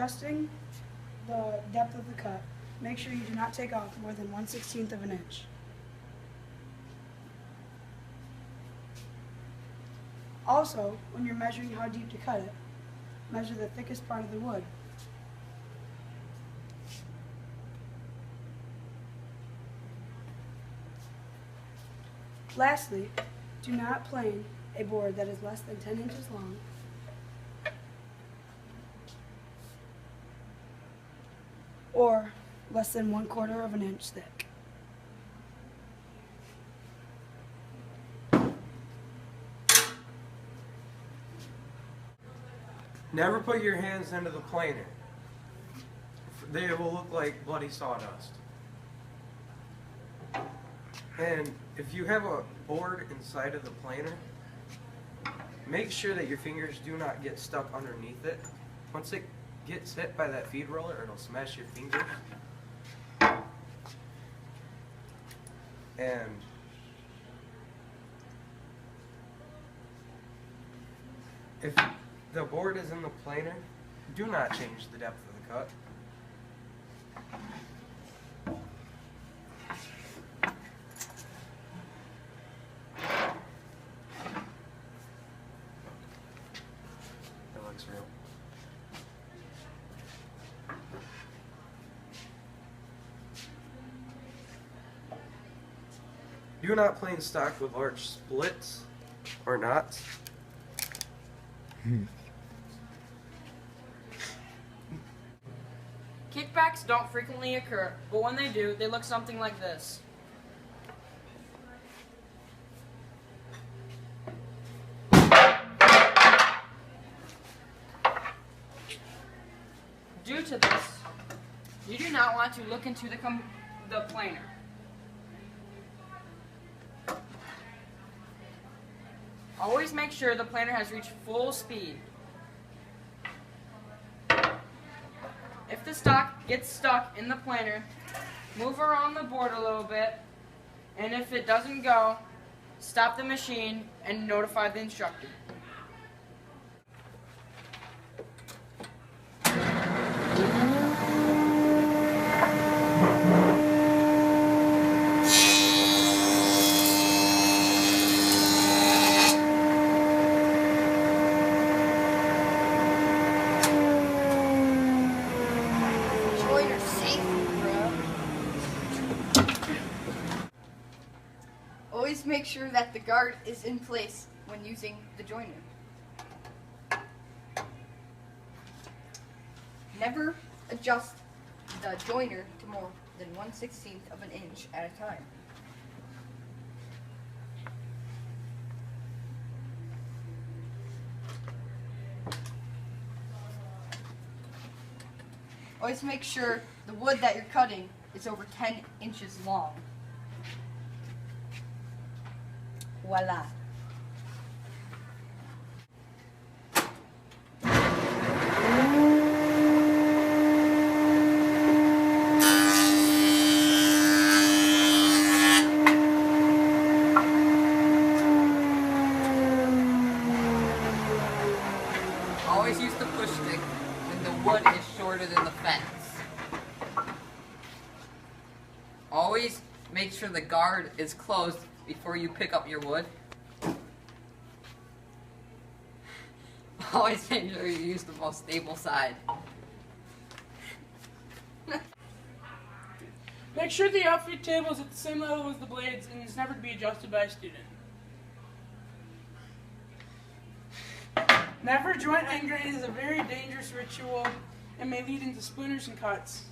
adjusting the depth of the cut, make sure you do not take off more than 1/16 of an inch. Also, when you're measuring how deep to cut it, measure the thickest part of the wood. Lastly, do not plane a board that is less than 10 inches long or less than 1/4 of an inch thick. Never put your hands into the planer. They will look like bloody sawdust. And if you have a board inside of the planer, make sure that your fingers do not get stuck underneath it. Once it gets hit by that feed roller, it'll smash your fingers. And if the board is in the planer, do not change the depth of the cut. That looks real. Do not plane stock with large splits or knots. Kickbacks don't frequently occur, but when they do, they look something like this. Due to this, you do not want to look into the planer. Always make sure the planer has reached full speed. If the stock gets stuck in the planer, move around the board a little bit, and if it doesn't go, stop the machine and notify the instructor. Always make sure that the guard is in place when using the joiner. Never adjust the joiner to more than 1/16 of an inch at a time. Always make sure the wood that you're cutting is over 10 inches long. Voila. Always use the push stick when the wood is shorter than the fence. Always make sure the guard is closed before you pick up your wood. Always make sure you use the most stable side. Make sure the outfit table is at the same level as the blades and is never to be adjusted by a student. Never joint end grain is a very dangerous ritual and may lead into splinters and cuts.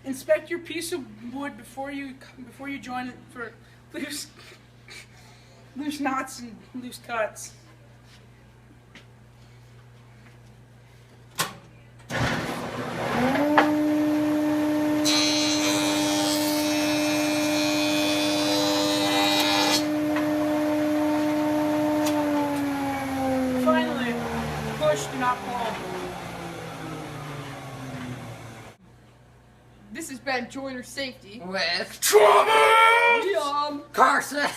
Inspect your piece of wood before you join it for loose knots and loose cuts. Finally, push, do not pull. This has been joiner safety With Yum. Carson.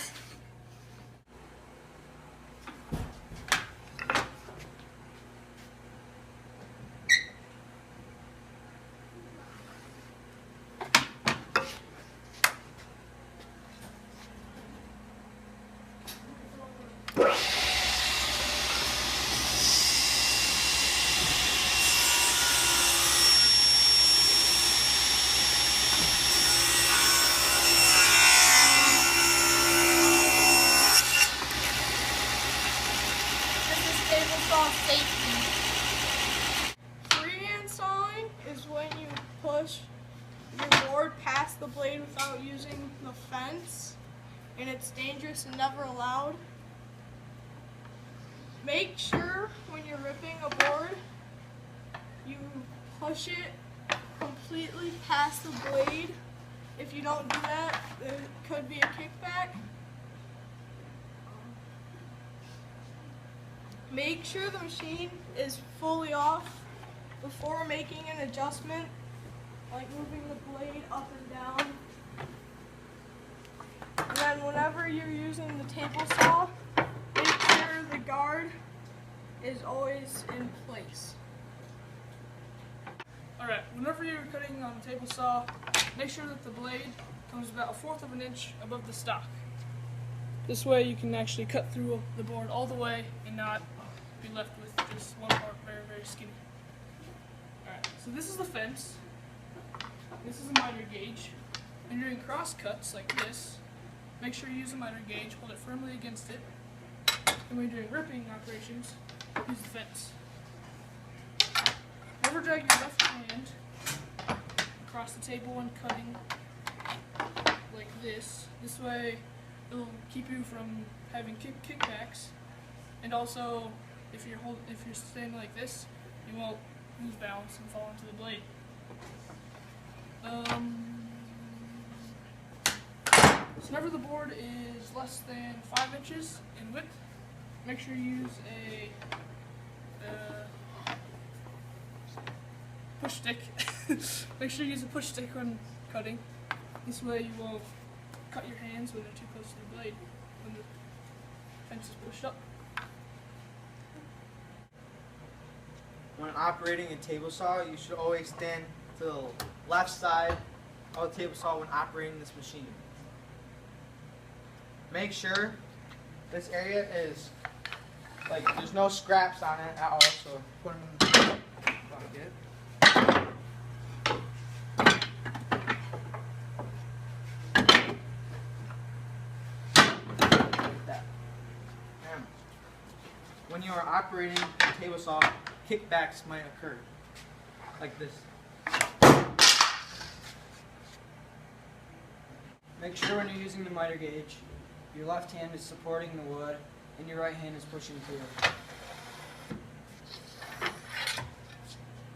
is when you push your board past the blade without using the fence, and it's dangerous and never allowed. Make sure when you're ripping a board, you push it completely past the blade. If you don't do that, there could be a kickback. Make sure the machine is fully off before making an adjustment, like moving the blade up and down. And then whenever you're using the table saw, make sure the guard is always in place. Alright, whenever you're cutting on the table saw, make sure that the blade comes about 1/4 of an inch above the stock. This way you can actually cut through the board all the way and not be left with just one part very, very skinny. Alright, so this is the fence. This is a miter gauge. When you're doing cross cuts like this, make sure you use a miter gauge, hold it firmly against it. And when you're doing ripping operations, use the fence. Never drag your left hand across the table when cutting like this. This way it'll keep you from having kickbacks, and also if you're standing like this, you won't lose balance and fall into the blade. So whenever the board is less than 5 inches in width, make sure you use a push stick. Make sure you use a push stick when cutting. This way you won't cut your hands when they're too close to the blade when the fence is pushed up. When operating a table saw, you should always stand to the left side of the table saw when operating this machine. Make sure this area is, like, there's no scraps on it at all, so put them in the bucket. Like that. And when you are operating the table saw, kickbacks might occur, like this. Make sure when you're using the miter gauge, your left hand is supporting the wood and your right hand is pushing through.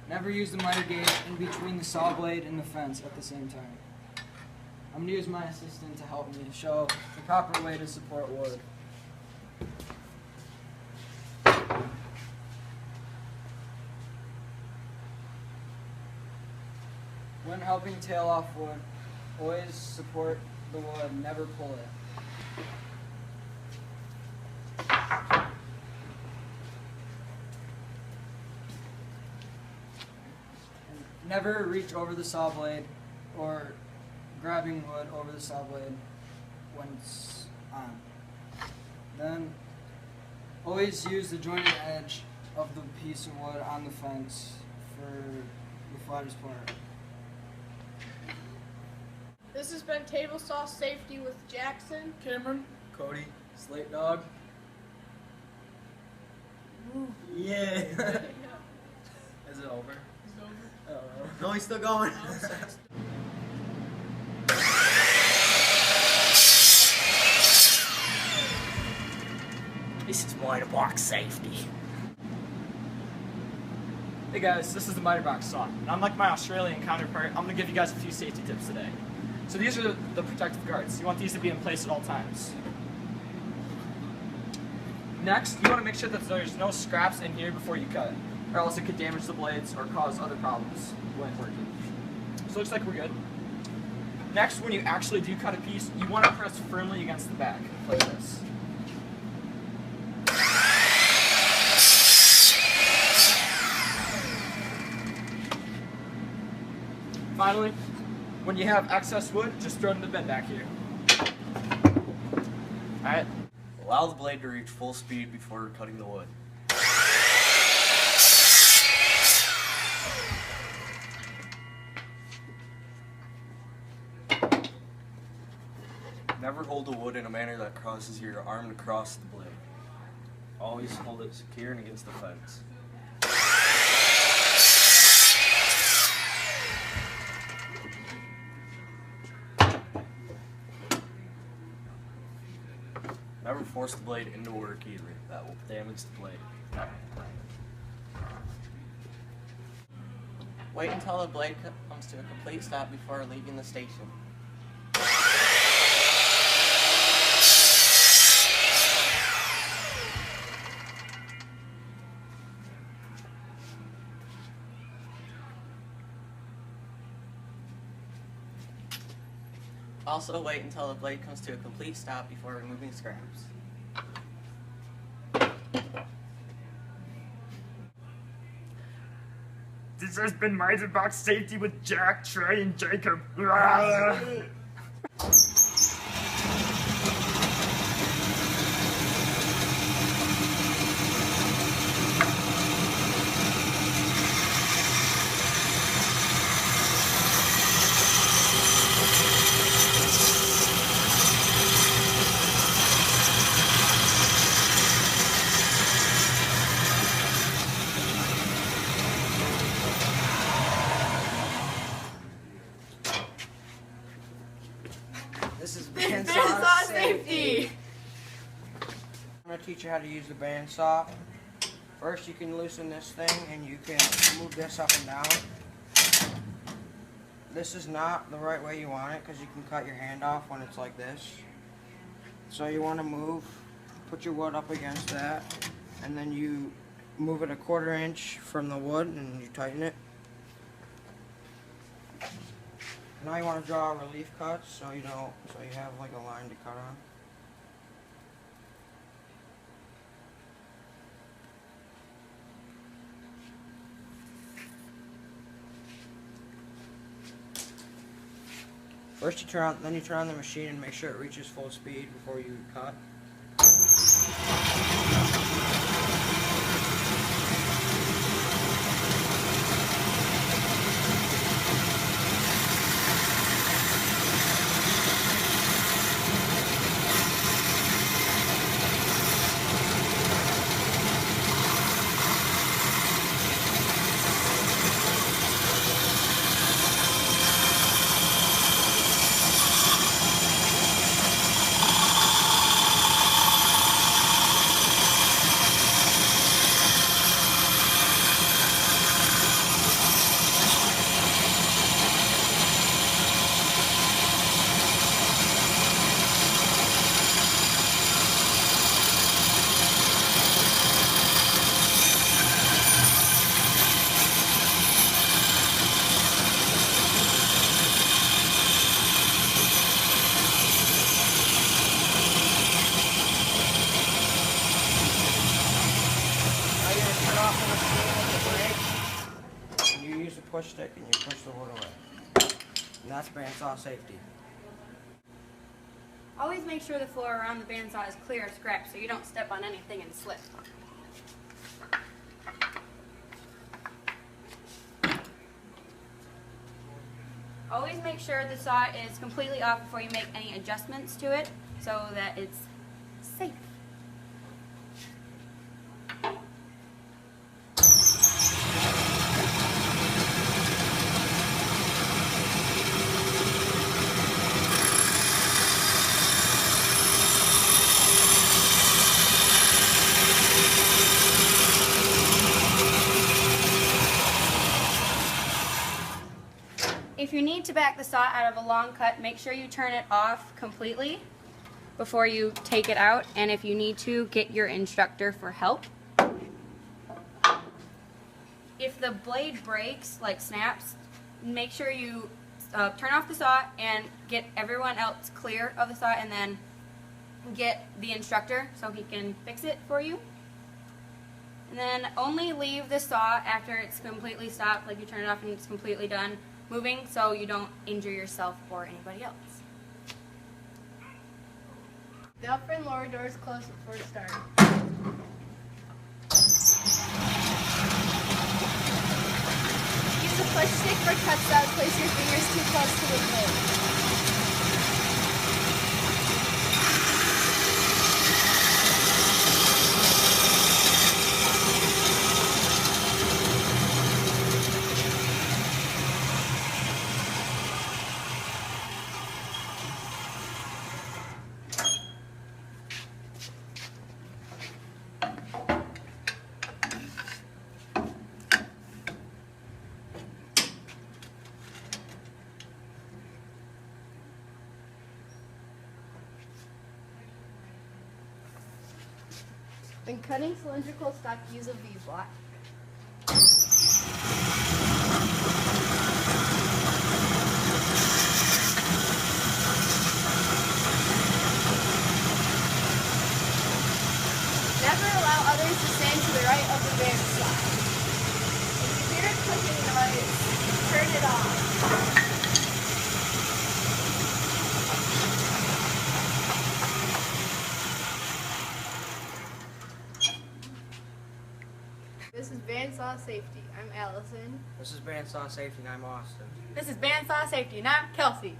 Never use the miter gauge in between the saw blade and the fence at the same time. I'm going to use my assistant to help me show the proper way to support wood. When helping tail off wood, always support the wood, never pull it. And never reach over the saw blade or grabbing wood over the saw blade when it's on. Then always use the jointed edge of the piece of wood on the fence for the flattest part. This has been Table Saw Safety with Jackson, Cameron, Cody, Slate Dog. Yeah. Is it over? is over. No, he's still going. This is miter box safety. Hey guys, this is the miter box saw. And unlike my Australian counterpart, I'm going to give you guys a few safety tips today. So these are the protective guards. You want these to be in place at all times. Next, you want to make sure that there's no scraps in here before you cut, or else it could damage the blades or cause other problems when working. So it looks like we're good. Next, when you actually do cut a piece, you want to press firmly against the back, like this. Finally, when you have excess wood, just throw it in the bin back here. Alright? Allow the blade to reach full speed before cutting the wood. Never hold the wood in a manner that causes your arm to cross the blade. Always hold it secure and against the fence. force the blade into work either. That will damage the blade. Wait until the blade comes to a complete stop before leaving the station. Also, wait until the blade comes to a complete stop before removing scraps. This has been Miser Box Safety with Jack, Trey, and Jacob. This is Bandsaw safety. I'm going to teach you how to use the bandsaw. First, you can loosen this thing and you can move this up and down. This is not the right way you want it because you can cut your hand off when it's like this. So you want to put your wood up against that, and then you move it 1/4 inch from the wood and you tighten it. Now you want to draw relief cuts so you have like a line to cut on. First you turn on the machine and make sure it reaches full speed before you cut. Push stick and you push the wood away. And that's bandsaw safety. Always make sure the floor around the bandsaw is clear of scraps so you don't step on anything and slip. Always make sure the saw is completely off before you make any adjustments to it so that it's safe. If you need to back the saw out of a long cut, make sure you turn it off completely before you take it out, and if you need to, get your instructor for help. If the blade breaks, like snaps, make sure you turn off the saw and get everyone else clear of the saw, and then get the instructor so he can fix it for you. And then only leave the saw after it's completely stopped, like you turn it off and it's completely done moving, so you don't injure yourself or anybody else. The upper and lower doors close before starting. Use a push stick for cuts that place your fingers too close to the blade. When cutting cylindrical stock, use a V-block. Never allow others to stand to the right of the bandsaw. If you hear a clicking noise, turn it off. This is bandsaw safety. I'm Allison. This is bandsaw safety, and I'm Austin. This is bandsaw safety, and I'm Kelsey.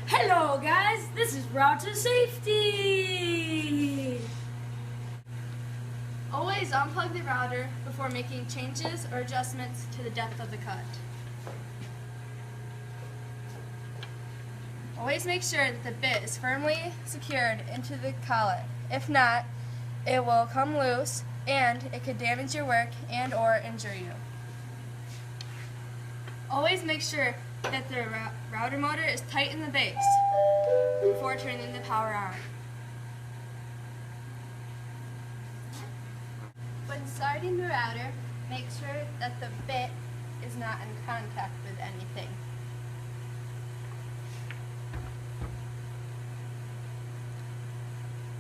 Hello guys, this is Route to Safety. Always unplug the router before making changes or adjustments to the depth of the cut. Always make sure that the bit is firmly secured into the collet. If not, it will come loose and it could damage your work and or injure you. Always make sure that the router motor is tight in the base before turning the power on. When starting the router, make sure that the bit is not in contact with anything.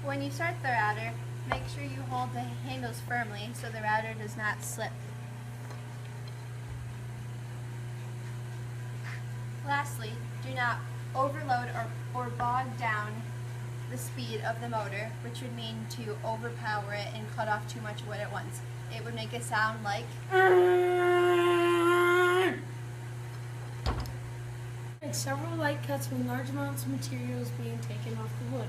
When you start the router, make sure you hold the handles firmly so the router does not slip. Lastly, do not overload or bog down the speed of the motor, which would mean to overpower it and cut off too much wood at once. It would make it sound like... Several light cuts when large amounts of material is being taken off the wood.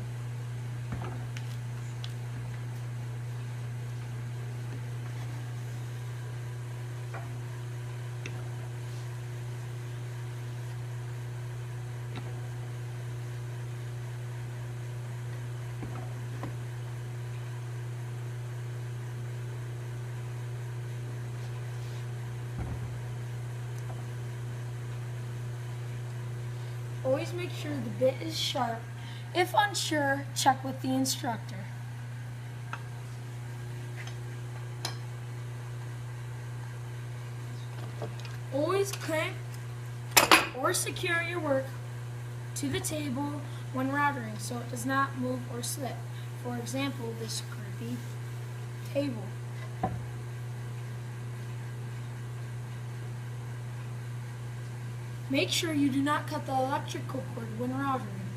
Always make sure the bit is sharp. If unsure, check with the instructor. Always clamp or secure your work to the table when routering so it does not move or slip. For example, this curvy table. Make sure you do not cut the electrical cord when routering.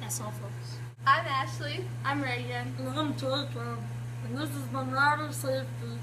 That's all, folks. I'm Ashley. I'm Reagan. And I'm Jacob. And this is my router safety.